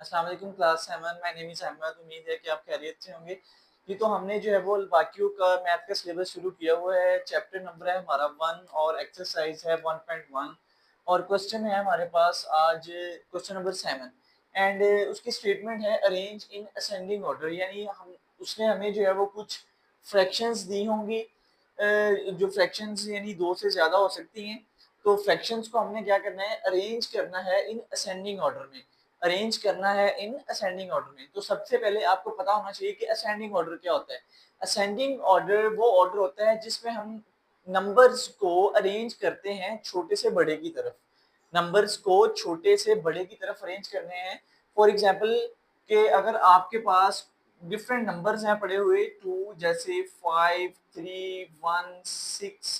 अस्सलाम वालेकुम class 7। My name is Ahmad. उम्मीद है कि आप खैरियत से होंगे। ये तो हमने जो है वो बाकियों का मैथ का सिलेबस शुरू किया हुआ है। चैप्टर नंबर है हमारा 1 और एक्सरसाइज है 1.1 और क्वेश्चन है हमारे पास आज क्वेश्चन नंबर 7 एंड उसकी स्टेटमेंट है अरेंज इन असेंडिंग ऑर्डर, यानी हम उसने हमें जो है वो कुछ फ्रैक्शंस दी होंगी, जो फ्रैक्शंस यानी 2 से ज़्यादा हो सकती हैं। तो फ्रैक्शंस को हमने क्या करना है, अरेंज करना है इन असेंडिंग ऑर्डर में। अरेंज करना है इन असेंडिंग ऑर्डर में। तो सबसे पहले आपको पता होना चाहिए कि असेंडिंग ऑर्डर क्या होता है। असेंडिंग ऑर्डर वो ऑर्डर होता है जिसमें हम नंबर्स को अरेंज करते हैं छोटे से बड़े की तरफ। नंबर्स को छोटे से बड़े की तरफ अरेंज करने हैं। फॉर एग्जांपल कि अगर आपके पास डिफरेंट नंबर्स हैं पड़े हुए 2 जैसे 5 3 1 6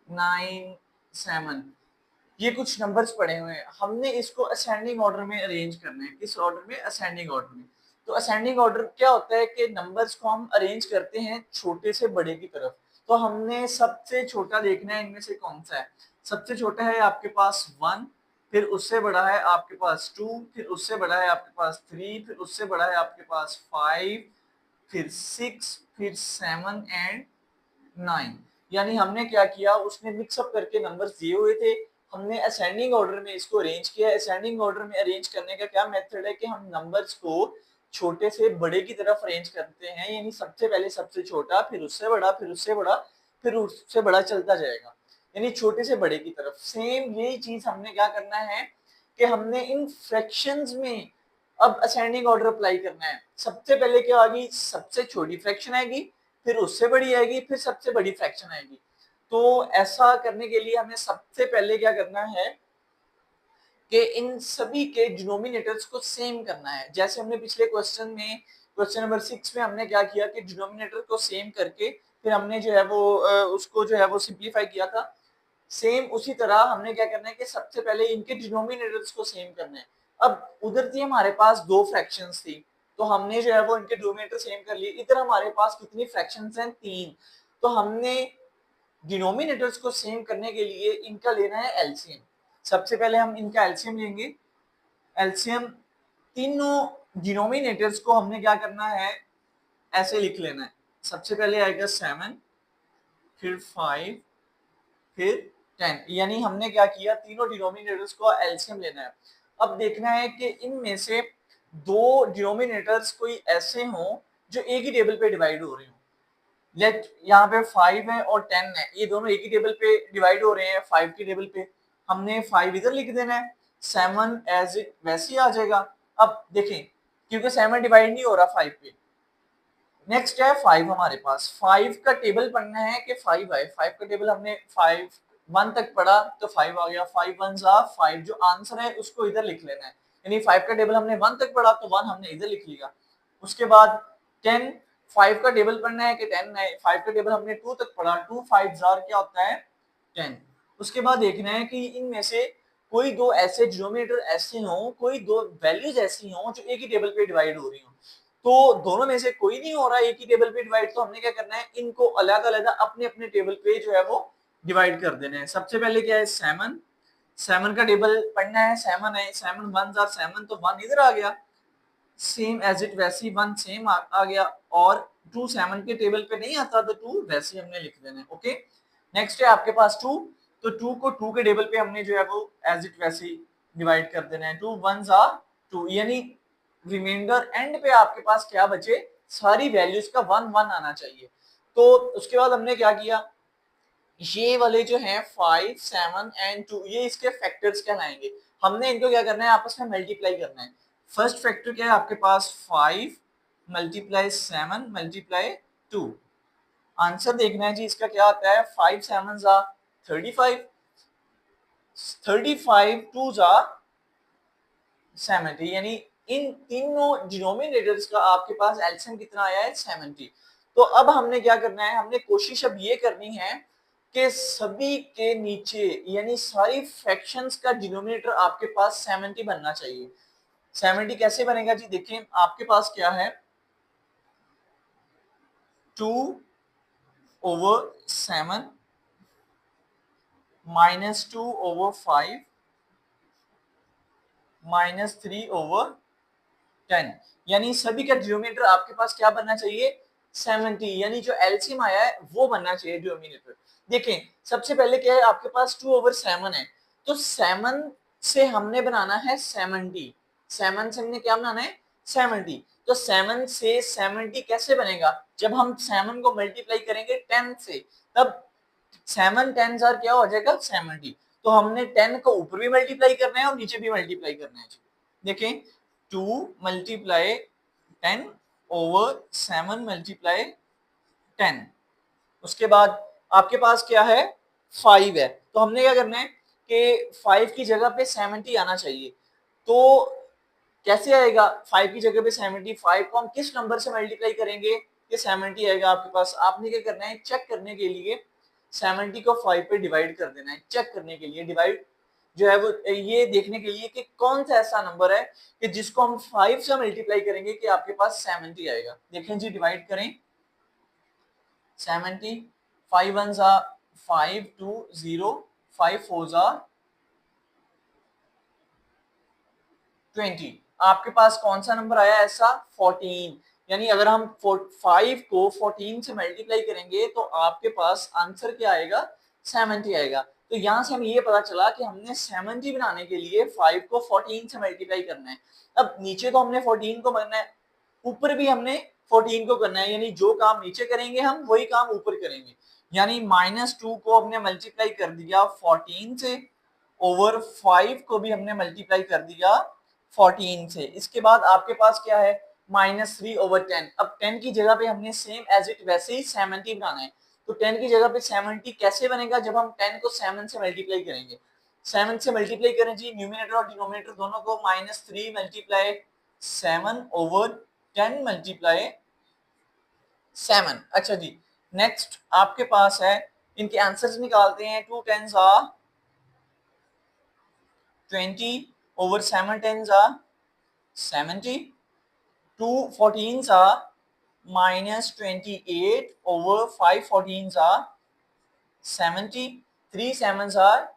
9 7, ये कुछ नंबर्स पड़े हुए हैं, हमने इसको असेंडिंग ऑर्डर में अरेंज करना है। किस ऑर्डर में? असेंडिंग ऑर्डर में। तो असेंडिंग ऑर्डर क्या होता है कि नंबर्स को हम अरेंज करते हैं छोटे से बड़े की तरफ। तो हमने सबसे छोटा देखना है इनमें से कौन सा है। सबसे छोटा है आपके पास 1, फिर उससे बड़ा है आपके पास 2, फिर उससे बड़ा है आपके पास 3, फिर उससे बड़ा है आपके पास 5, फिर 6, फिर 7 एंड 9। यानी हमने क्या किया, उसने मिक्सअप करके नंबर्स दिए हुए थे, हमने असेंडिंग ऑर्डर में इसको अरेंज किया। असेंडिंग ऑर्डर में अरेंज करने का क्या मेथड है कि हम नंबर्स को छोटे से बड़े की तरफ अरेंज करते हैं, यानी सबसे पहले सबसे छोटा, फिर उससे बड़ा, फिर उससे बड़ा, फिर उससे बड़ा चलता जाएगा, यानी छोटे से बड़े की तरफ। सेम यही चीज हमने क्या करना है कि हमने इन फ्रैक्शंस में अब असेंडिंग ऑर्डर अप्लाई करना है। सबसे पहले क्या आएगी, सबसे छोटी फ्रैक्शन आएगी, फिर उससे बड़ी आएगी, फिर सबसे बड़ी फ्रैक्शन आएगी। तो ऐसा करने के लिए हमें सबसे पहले क्या करना है कि इन सभी के डिनोमिनेटर्स को सेम करना है। जैसे हमने पिछले क्वेश्चन में, क्वेश्चन नंबर 6 में हमने क्या किया कि डिनोमिनेटर को सेम करके फिर हमने जो है वो उसको जो है वो सिंप्लीफाई किया था। सेम उसी तरह हमने क्या करना है कि सबसे पहले इनके डिनोमिनेटर्स को सेम करना है। अब उधर थी हमारे पास दो फ्रैक्शंस थी, तो हमने जो है वो इनके डिनोमिनेटर सेम कर लिए। इधर हमारे पास कितनी फ्रैक्शंस हैं? 3। तो हमने डिनोमिनेटर्स को सेम करने के लिए इनका लेना है एलसीएम। सबसे पहले हम इनका एलसीएम लेंगे। एलसीएम तीनों डिनोमिनेटर्स को हमने क्या करना है, ऐसे लिख लेना है। सबसे पहले आएगा 7, फिर 5, फिर 10, यानी हमने क्या किया, तीनों डिनोमिनेटर्स को एलसीएम लेना है। अब देखना है कि इनमें से दो डिनोमिनेटर्स कोई ऐसे हों जो एक ही टेबल पे डिवाइड हो रहे हो। लेट यहाँ पे 5 है और 10 है, ये दोनों एक ही टेबल पे डिवाइड हो रहे हैं 5 की टेबल पे। हमने 5 इधर लिख देना है, 7 एज इट वैसे ही आ जाएगा। अब देखें, क्योंकि 7 डिवाइड नहीं हो रहा 5 पे। नेक्स्ट है 5, हमारे पास 5 का टेबल पढ़ना है कि 5 आए। 5 का टेबल हमने 5 1 तक पढ़ा तो 5 आ गया, 5 1 5, जो आंसर है उसको इधर लिख लेना है। यानी 5 का टेबल हमने 1 तक पढ़ा तो 1 हमने इधर लिख लिया। उसके बाद 10, 5 का टेबल पढ़ना है कि 10 है। 5 का टेबल हमने 2 तक पढ़ा, 2 5 क्या होता है 10। उसके बाद देखना है कि इनमें से कोई दो ऐसे डिनोमिनेटर ऐसे हों, कोई दो वैल्यूज ऐसी हों जो एक ही टेबल पे डिवाइड हो रही हो। तो दोनों में से कोई नहीं हो रहा एक ही टेबल पे डिवाइड, तो हमने क्या करना है, इनको अलग अलग अपने अपने टेबल पे जो है वो डिवाइड कर देना है। सबसे पहले क्या है 7, 7 का टेबल पढ़ना है, 7 है, 7 1 7, तो 1 इधर आ गया, सेम एज इट वैसे ही 1 सेम आ गया। और 2 7 के टेबल पे नहीं आता तो 2 वैसे ही हमने लिख देना है। ओके, नेक्स्ट है आपके पास 2, तो 2 को 2 के टेबल पे हमने जो है वो एज इट वैसे ही डिवाइड कर देना है। 2 1 2, यानी रिमाइंडर एंड पे आपके पास क्या बचे, सारी वैल्यूज का 1 1 आना चाहिए। तो उसके बाद हमने क्या किया, ये वाले जो हैं 5 7 एंड 2, ये इसके फैक्टर्स कहलाएंगे। हमने इनको क्या करना है, आपस में मल्टीप्लाई करना है। फर्स्ट फैक्टर क्या है आपके पास, 5 मल्टीप्लाई 7 मल्टीप्लाई 2। आंसर देखना है जी इसका क्या आता है, 5 7 35, 35 2 70, यानी इन तीनों डिनोमिनेटर्स का आपके पास एलसीएम कितना आया है, 70। तो अब हमने क्या करना है, हमने कोशिश अब ये करनी है कि सभी के नीचे यानी सारी फ्रैक्शंस का डिनोमिनेटर आपके पास 70 बनना चाहिए। 70 कैसे बनेगा जी, देखिए आपके पास क्या है, 2/7 -2/5 -3/10, यानी सभी का डिनोमिनेटर आपके पास क्या बनना चाहिए, 70, यानी जो एलसीएम आया है वो बनना चाहिए डिनोमिनेटर। देखें सबसे पहले क्या है, आपके पास 2/7 है, तो 7 से हमने बनाना है 70, 7 से हमने क्या बनाना है 70, तो 7 से 70 कैसे बनेगा, जब हम 7 को मल्टीप्लाई करेंगे 10 से, तब 7 10s आर क्या हो जाएगा 70, तो हमने 10 को ऊपर भी मल्टीप्लाई करना है और नीचे भी मल्टीप्लाई करना है। देखें 2 मल्टीप्लाई 10/7 मल्टीप्लाई 10, उसके बाद आपके पास क्या है 5 है, तो हमने क्या करना है कि 5 की जगह पे 70 आना चाहिए, तो कैसे आएगा 5 की जगह पे 70, 5 को हम किस नंबर से मल्टीप्लाई करेंगे, ये 70 आएगा आपके पास। आपने क्या करना है, चेक करने के लिए 70 को 5 पे डिवाइड कर देना है, चेक करने के लिए डिवाइड जो है वो ये देखने के लिए कि कौन सा ऐसा नंबर है कि जिसको हम 5 से मल्टीप्लाई करेंगे कि आपके पास 70 आएगा। देखें जी डिवाइड करें 70, 5 1s are 5, 2 0, 5 4s are 20, आपके पास कौन सा नंबर आया ऐसा 14, यानी अगर हम 5 को 14 से मल्टीप्लाई करेंगे तो आपके पास आंसर क्या आएगा 70 आएगा। तो यहाँ से हमें ये पता चला कि हमने 70 बनाने के लिए 5 को 14 से मल्टीप्लाई करना है। अब नीचे तो हमने 14 को करना है, ऊपर भी हमने 14 को करना है, यानी जो काम नीचे करेंगे हम वही काम ऊपर करेंगे, यानी -2 को हमने मल्टीप्लाई कर दिया 14 से, ओवर 5 को भी हमने मल्टीप्लाई कर दिया 14 से। इसके बाद आपके पास क्या है -3/10, अब 10 की जगह पे हमने सेम एज इट वैसे ही 70 बनाना है, तो 10 की जगह पे 70 कैसे बनेगा, जब हम 10 को 7 से मल्टीप्लाई करेंगे, 7 से मल्टीप्लाई करें जी, न्यूमिनेटर और डिनोमिनेटर दोनों को, -3 मल्टीप्लाई 7/10 मल्टीप्लाई 7। अच्छा जी नेक्स्ट आपके पास है, इनके आंसर्स निकालते हैं, 2 10s are 20/7 10s are 70, 2 14s are -28/5 14s are 70, 3 7s are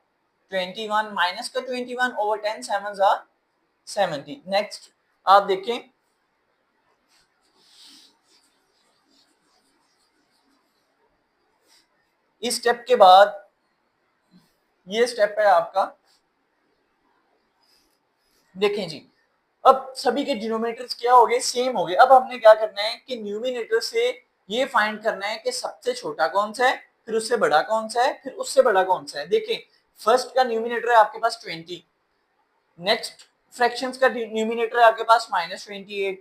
21 minus का 21/10 7s are 70। नेक्स्ट आप देखें इस स्टेप के बाद ये स्टेप है आपका, देखें जी अब सभी के डिनोमिनेटर्स क्या हो गए सेम हो गए। अब हमने क्या करना है कि न्यूमिनेटर से ये फाइंड करना है कि सबसे छोटा कौन सा है, फिर उससे बड़ा कौन सा है, फिर उससे बड़ा कौन सा है। देखें फर्स्ट का न्यूमिनेटर है आपके पास 20, नेक्स्ट फ्रैक्शंस का न्यूमिनेटर है आपके पास -28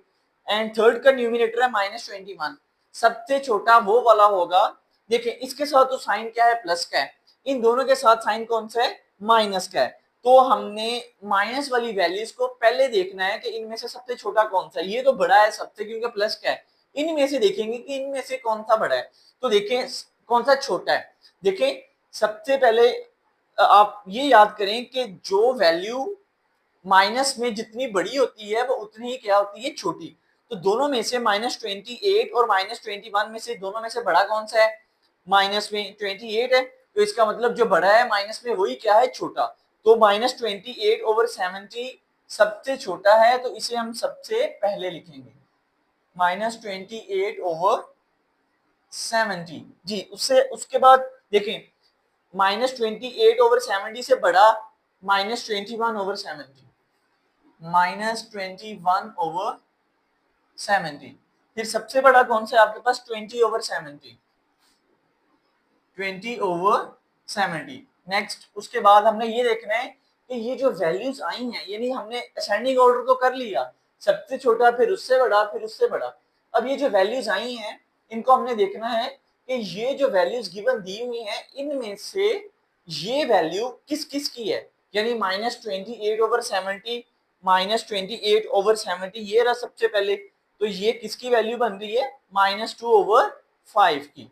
एंड थर्ड का न्यूमिनेटर है -21, सबसे छोटा वो वाला होगा। देखिए इसके साथ तो साइन क्या है प्लस का है, इन दोनों के साथ साइन कौन सा है माइनस का है, तो हमने माइनस वाली वैल्यूज को पहले देखना है कि इनमें से सबसे छोटा कौन सा है, ये तो बड़ा है सबसे क्योंकि प्लस का है, इनमें से देखेंगे कि इनमें से कौन सा बड़ा है, तो देखें कौन सा छोटा है। देखें सबसे पहले आप ये याद करें कि जो वैल्यू माइनस में जितनी बड़ी होती है वो उतनी ही क्या होती है छोटी, तो दोनों में से -28 और -21 में से दोनों में से बड़ा कौन सा है, माइनस में 28 है, तो इसका मतलब जो बड़ा है माइनस में वही क्या है छोटा, तो -28/70 सबसे छोटा है, तो इसे हम सबसे पहले लिखेंगे -28/70 जी। उससे उसके बाद देखें -28/70 से बड़ा -21/70, -21/70, फिर सबसे बड़ा कौन सा है आपके पास 20/70, 20/70। नेक्स्ट उसके बाद हमने ये देखना है कि ये जो वैल्यूज आई हैं, यानी हमने असेंडिंग ऑर्डर तो कर लिया, सबसे छोटा फिर उससे बड़ा फिर उससे बड़ा, अब ये जो वैल्यूज आई हैं इनको हमने देखना है कि ये जो वैल्यूज गिवन दी हुई हैं इनमें से ये वैल्यू किस किस की है, यानी -28/70 -28/70 ये रहा सबसे पहले, तो ये किसकी वैल्यू बन रही है -2/5 की,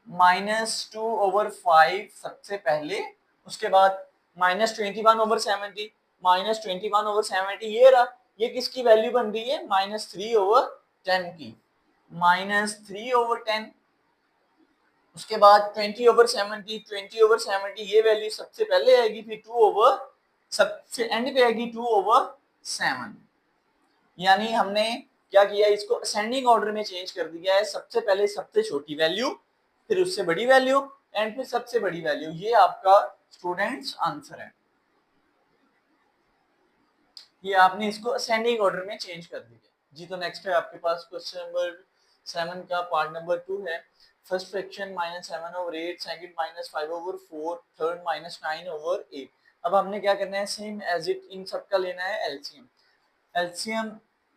-2/5 सबसे पहले, उसके बाद -21/70 -21/70 ये रहा, ये किसकी वैल्यू बन रही है -3/10 की, -3/10, उसके बाद 20/70 20/70 ये वैल्यू सबसे पहले आएगी, फिर 2/10 सबसे एंड पे आएगी 2/7। यानी हमने क्या किया, इसको असेंडिंग ऑर्डर में चेंज कर दिया है। सबसे पहले सबसे छोटी वैल्यू, फिर उससे बड़ी वैल्यू एंड फिर सबसे बड़ी वैल्यू। ये आपका स्टूडेंट्स आंसर है। ये आपने इसको असेंडिंग ऑर्डर में चेंज कर दिया जी। तो नेक्स्ट है आपके पास क्वेश्चन नंबर 7 का पार्ट नंबर 2 है। First fraction -7/8, second -5/4, third -9/8। अब हमने क्या करना है, सेम एज इट इन सब का लेना है एलसीएम। एलसीएम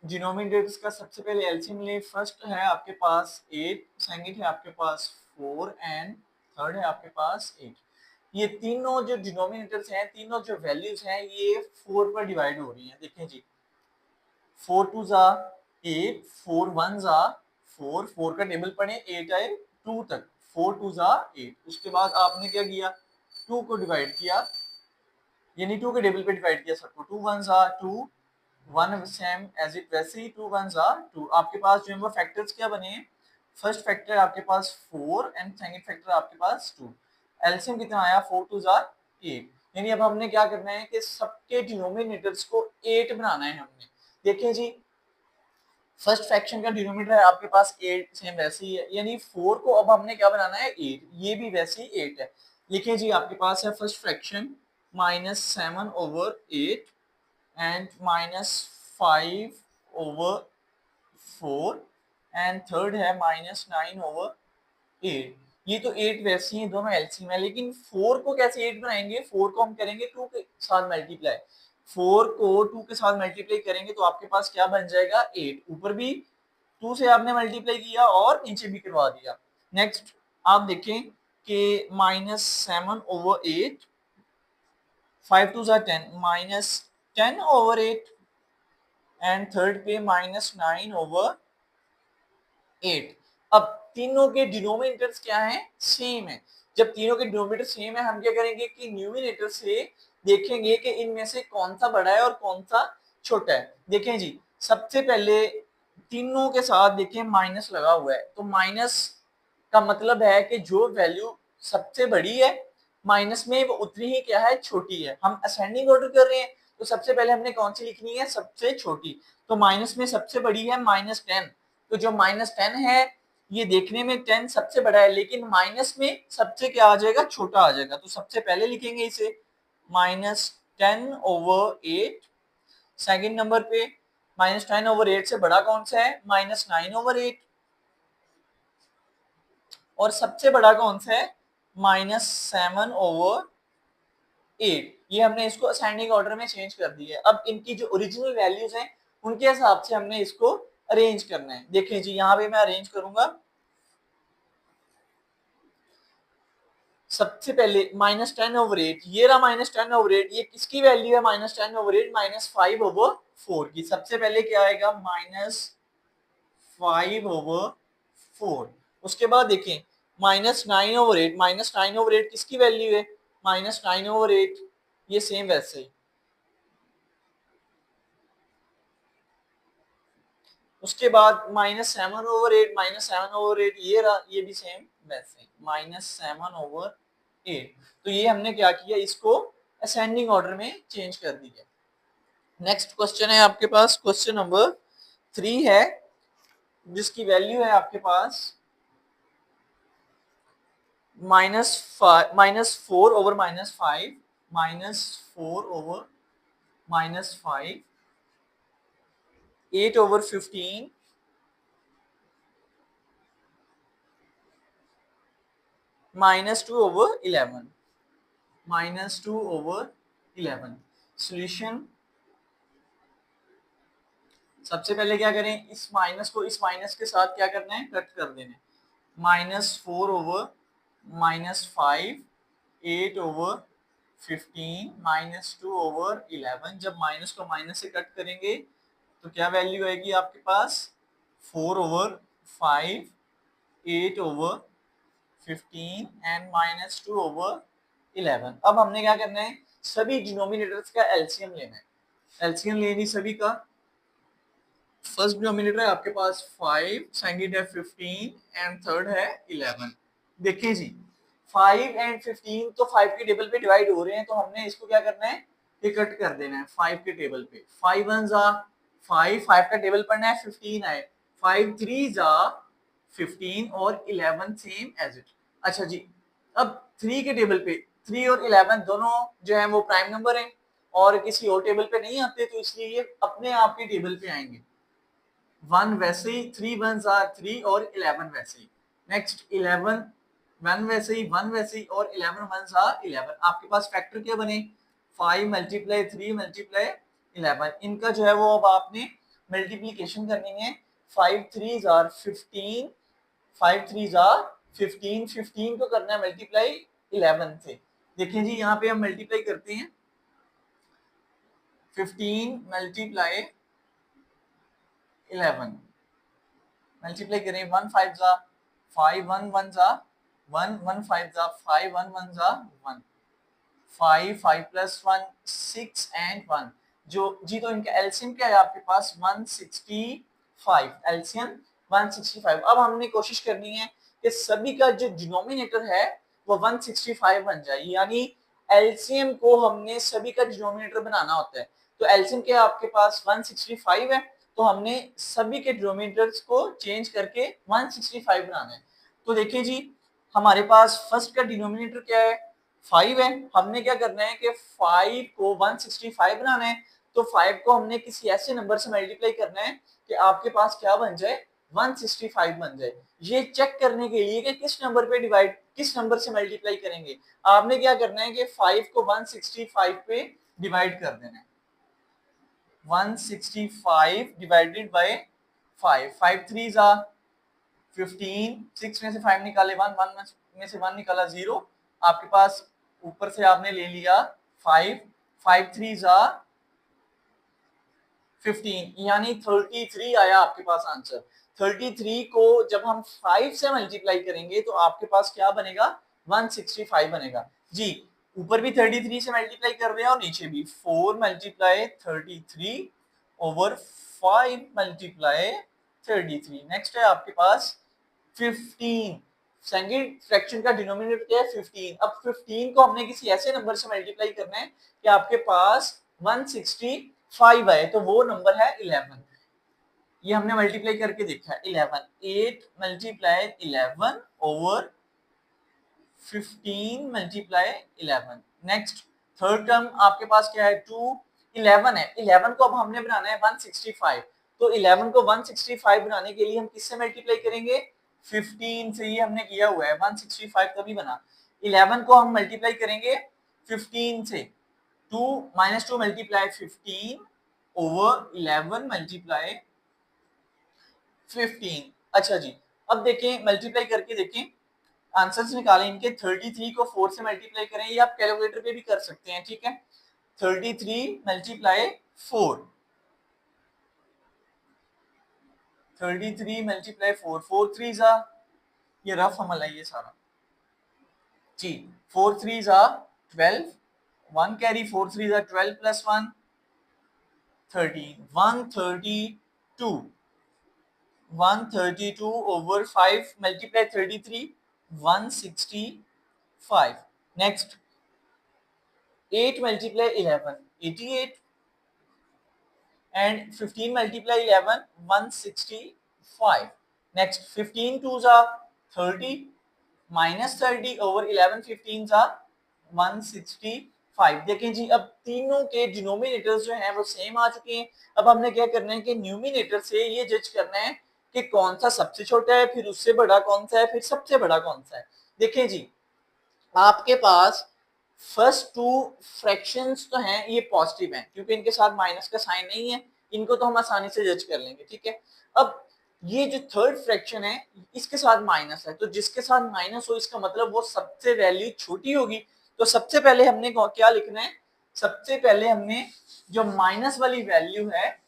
डिनोमिनेटर्स का सबसे पहले एलसीएम ले। फर्स्ट है आपके पास 8, सेकंड है आपके पास 4 एंड थर्ड है आपके पास 8। ये तीनों जो डिनोमिनेटर्स हैं, तीनों जो वैल्यूज हैं, ये 4 पर डिवाइड हो रही हैं। देखें जी, 4 2 जा 8, 4 1 जा 4, 4 का टेबल पढ़े 8 आए 2 तक, 4 2 जा 8। उसके बाद आपने क्या किया, 2 को डिवाइड किया, यानी 2 के टेबल पे डिवाइड किया सबको। 2 1 जा 2, 1 सेम एज इट वैसे ही 2 1 जा 2। आपके पास जो है वो फैक्टर्स क्या बने हैं, फर्स्ट फैक्टर आपके पास 4 एंड सेकंड फैक्टर आपके पास 2। एलसीएम कितना आया, 4 2 जा 8। यानी अब हमने क्या करना है कि सबके डिनोमिनेटर्स को 8 बनाना है हमने। देखें जी, फर्स्ट फ्रैक्शन का डिनोमिनेटर है आपके पास 8, सेम वैसे ही है, यानी 4 को अब हमने क्या बनाना है 8, ये भी वैसे ही 8 है। लिखिए जी, आपके पास है first fraction -7/8 and -5/4 and third है -9/8। ये तो 8 वैसे ही दोनों एलसीएम है, लेकिन 4 को कैसे 8 बनाएंगे, 4 को हम करेंगे 2 के साथ मल्टीप्लाई। 4 को 2 के साथ मल्टीप्लाई करेंगे तो आपके पास क्या बन जाएगा 8। ऊपर भी 2 से आपने मल्टीप्लाई किया और नीचे भी करवा दिया। नेक्स्ट आप देखें कि -7/8, 5 2 10, -10/8 एंड थर्ड पे -9/8। अब तीनों के डिनोमिनेटर्स क्या हैं, सेम है। जब तीनों के डिनोमिनेटर सेम है, हम क्या करेंगे कि न्यूमिनेटर से देखेंगे कि इनमें से कौन सा बड़ा है और कौन सा छोटा है। देखें जी, सबसे पहले तीनों के साथ देखें माइनस लगा हुआ है, तो माइनस का मतलब है कि जो वैल्यू सबसे बड़ी है माइनस में वो उतनी ही क्या है, छोटी है। हम असेंडिंग ऑर्डर कर रहे हैं, तो सबसे पहले हमने कौन सी लिखनी है, सबसे छोटी। तो माइनस में सबसे बड़ी है -10, तो जो -10 है ये देखने में 10 सबसे बड़ा है, लेकिन माइनस में सबसे क्या आ जाएगा, छोटा आ जाएगा। तो सबसे पहले लिखेंगे इसे -10/8। सेकंड नंबर पे -10/8 से बड़ा कौन सा है, -9/8। और सबसे बड़ा कौन सा है, -7/8। ये हमने इसको असेंडिंग ऑर्डर में चेंज कर दिया है। अब इनकी जो ओरिजिनल वैल्यूज हैं उनके हिसाब से हमने इसको अरेंज करना है। देखें जी, यहाँ पे मैं अरेंज करूंगा। सबसे पहले -10/8, ये रहा -10/8। ये किसकी वैल्यू है, -10/8 -5/4 की। सबसे पहले क्या आएगा, -5/4। उसके बाद देखें -9/8, -9/8 किसकी वैल्यू है, -9/8, ये सेम वैसे ही। उसके बाद -7/8, -7/8 ये रहा, ये भी सेम वैसे -7/8। तो ये हमने क्या किया, इसको असेंडिंग ऑर्डर में चेंज कर दिया। नेक्स्ट क्वेश्चन है आपके पास, क्वेश्चन नंबर 3 है, जिसकी वैल्यू है आपके पास -4/-5, -4/-5, 8/15, -2/11, -2/11। सॉल्यूशन, सबसे पहले क्या करें, इस माइनस को इस माइनस के साथ क्या करना है, कट कर देना है। -4/-5, 8/15, -2/11। जब माइनस को माइनस से कट करेंगे तो क्या वैल्यू आएगी आपके पास, 4/5, 8/15 एंड -2/11। अब हमने क्या करना है, सभी डिनोमिनेटर्स का एलसीएम लेना है। एलसीएम लेनी सभी का। फर्स्ट डिनोमिनेटर है आपके पास 5, सेकंड है 15 एंड थर्ड है 11। देखिए जी, 5 एंड 15 तो 5 के टेबल पे डिवाइड हो रहे हैं, तो हमने इसको क्या करना है, ये कट कर देना है 5 के टेबल पे। 5 वन जा 5, 5 का टेबल पढ़ना है, 15 आए, 5 थ्री जा 15 और 11 सेम एज इट। अच्छा जी, अब 3 के टेबल पे 3 और 11 दोनों जो है वो प्राइम नंबर है और किसी और टेबल पे नहीं आते, तो इसलिए ये अपने आप के टेबल पे आएंगे। 1 वैसे ही, 3 वन जा 3 और 11 वैसे ही। नेक्स्ट 11 1 वैसे ही, 1 वैसे ही और 11 वन जा 11। आपके पास फैक्टर क्या बने, 5 मल्टीप्लाई 3 मल्टीप्लाई 11। इनका जो है वो अब आपने मल्टीप्लीकेशन करनी है। 5 थ्री जार 15, 5 थ्री जार 15, 15 को करना है मल्टीप्लाई 11 से। देखिए जी यहाँ पे हम मल्टीप्लाई करते हैं, 15 मल्टीप्लाई 11 मल्टीप्लाई करें, 1 5 जा 5, 1 1 जा 1, 1 5 जा 5, 1 1 जा 1, 5 5 प्लस 1 6 एंड 1। जो जी तो इनका एलसीएम क्या है आपके पास 165, एलसीएम 165। अब हमने कोशिश करनी है कि सभी का जो डिनोमिनेटर है वो 165 बन जाए, यानी एलसीएम को हमने सभी का डिनोमिनेटर बनाना होता है। तो एलसीएम क्या आपके पास 165 है, तो हमने सभी के डिनोमिनेटर्स को चेंज करके 165 बनाना है। तो देखिए जी हमारे पास फर्स्ट का डिनोमिनेटर क्या है 5 है, हमने क्या करना है कि 5 को 165 बनाना है, तो 5 को हमने किसी ऐसे नंबर से मल्टीप्लाई करना है कि आपके पास क्या बन जाए 165 बन जाए। ये चेक करने के लिए कि किस नंबर पे डिवाइड, किस नंबर से मल्टीप्लाई करेंगे, आपने क्या करना है कि 5 को 165 पे डिवाइड कर देना है। 165 डिवाइडेड बाय 5, 5 थ्री जा 15, 6 में से 5 निकाले 1, 1 में से 1 निकाला 0, आपके पास ऊपर से आपने ले लिया 5, 5 थ्री जा 15, यानी 33 आया आपके पास आंसर। 33 को जब हम 5 से मल्टीप्लाई करेंगे तो आपके पास क्या बनेगा 165 बनेगा जी। ऊपर भी 33 से मल्टीप्लाई कर रहे हैं और नीचे भी 4 मल्टीप्लाई 33 ओवर 5 मल्टीप्लाई 33। नेक्स्ट है आपके पास 15, सेकंड फ्रैक्शन का डिनोमिनेटर क्या है 15। अब 15 को हमने किसी ऐसे नंबर से मल्टीप्लाई करना है कि आपके पास 165 आए, तो वो नंबर है 11। ये हमने मल्टीप्लाई करके देखा है 11, 8 multiply 11 over 15 multiply 11। Next third term आपके पास क्या है 2, 11 है, 11 को अब हमने बनाना है 165, तो 11 को 165 बनाने के लिए हम किससे मल्टीप्लाई करेंगे 15 से। ये हमने किया हुआ है 165 तभी बना। 11 को हम मल्टीप्लाई करेंगे 15 से, 2 माइनस 2 मल्टीप्लाई 15 ओवर 11 मल्टीप्लाई 15। अच्छा जी अब देखें मल्टीप्लाई करके देखें, आंसर्स निकालें इनके। 33 को 4 से मल्टीप्लाई करें, ये आप कैलकुलेटर पे भी कर सकते हैं, ठीक है। 33 मल्टीप्लाई 4, 33 मल्टीप्लाई 4, 4 थ्री जा, ये रफ अमल है ये सारा जी, 4 थ्री जा 12, 1 कैरी 4 थ्री जा 12 plus 1 13, 132, 132 over 5 multiply 33, 165. Next 8 multiply 11, 88, and 15 multiply 11, 165. Next 15 twos are 30, minus 30 over 11 15s are 165। देखें जी अब तीनों के डिनोमिनेटर्स जो हैं वो सेम आ चुके हैं। अब हमने क्या करना है कि न्यूमिनेटर से ये जज करना है कि कौन सा सबसे छोटा है, फिर उससे बड़ा कौन सा है, फिर सबसे बड़ा कौन सा है। देखें जी आपके पास फर्स्ट टू फ्रैक्शंस तो हैं ये पॉजिटिव हैं, क्योंकि इनके साथ माइनस का साइन नहीं है, इनको तो हम आसानी से जज कर लेंगे, ठीक है। अब ये जो थर्ड फ्रैक्शन है इसके साथ माइनस है, तो जिसके साथ माइनस हो इसका मतलब वो सबसे वैल्यू छोटी होगी। तो सबसे पहले हमने क्या लिखना है, सबसे पहले हमने जो माइनस वाली वैल्यू है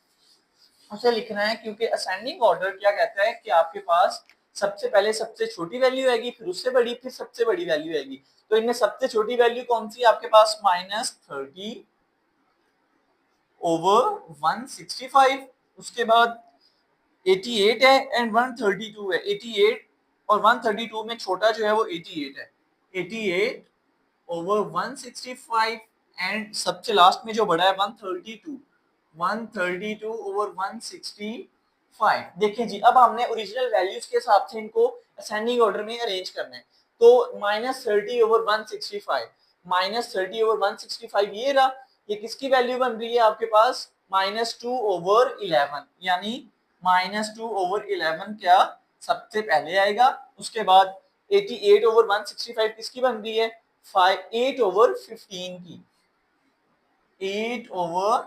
उसे लिखना है, क्योंकि असेंडिंग ऑर्डर क्या कहता है कि आपके पास सबसे पहले सबसे छोटी वैल्यू आएगी, फिर उससे बड़ी, फिर सबसे बड़ी वैल्यू आएगी। तो इनमें सबसे छोटी वैल्यू कौन सी आपके पास -30 ओवर 165, उसके बाद 88 है एंड 132 है। 88 और 132 में छोटा जो है वो 88 है। 88 ओवर 165 एंड सबसे लास्ट में जो बड़ा है 132 ओवर 165। देखिए जी, अब हमने ओरिजिनल वैल्यूज के हिसाब से इनको असेंडिंग ऑर्डर में अरेंज करना है। तो -30 ओवर 165, -30 ओवर 165 ये रहा। ये किसकी वैल्यू बन रही है आपके पास? -2 ओवर 11, यानी -2 ओवर 11 क्या सबसे पहले आएगा। उसके बाद 88 ओवर 165 किसकी बन रही है? 8 ओवर 15 की, 8 ओवर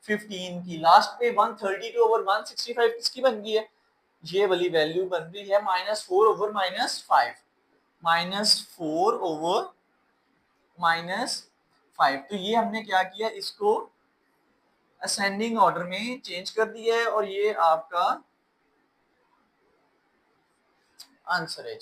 15 की। लास्ट पे 132 ओवर 165 किसकी बन गई है? ये वाली वैल्यू बन रही है -4 ओवर -5, -4 ओवर -5। तो ये हमने क्या किया, इसको असेंडिंग ऑर्डर में चेंज कर दिया है और ये आपका आंसर है।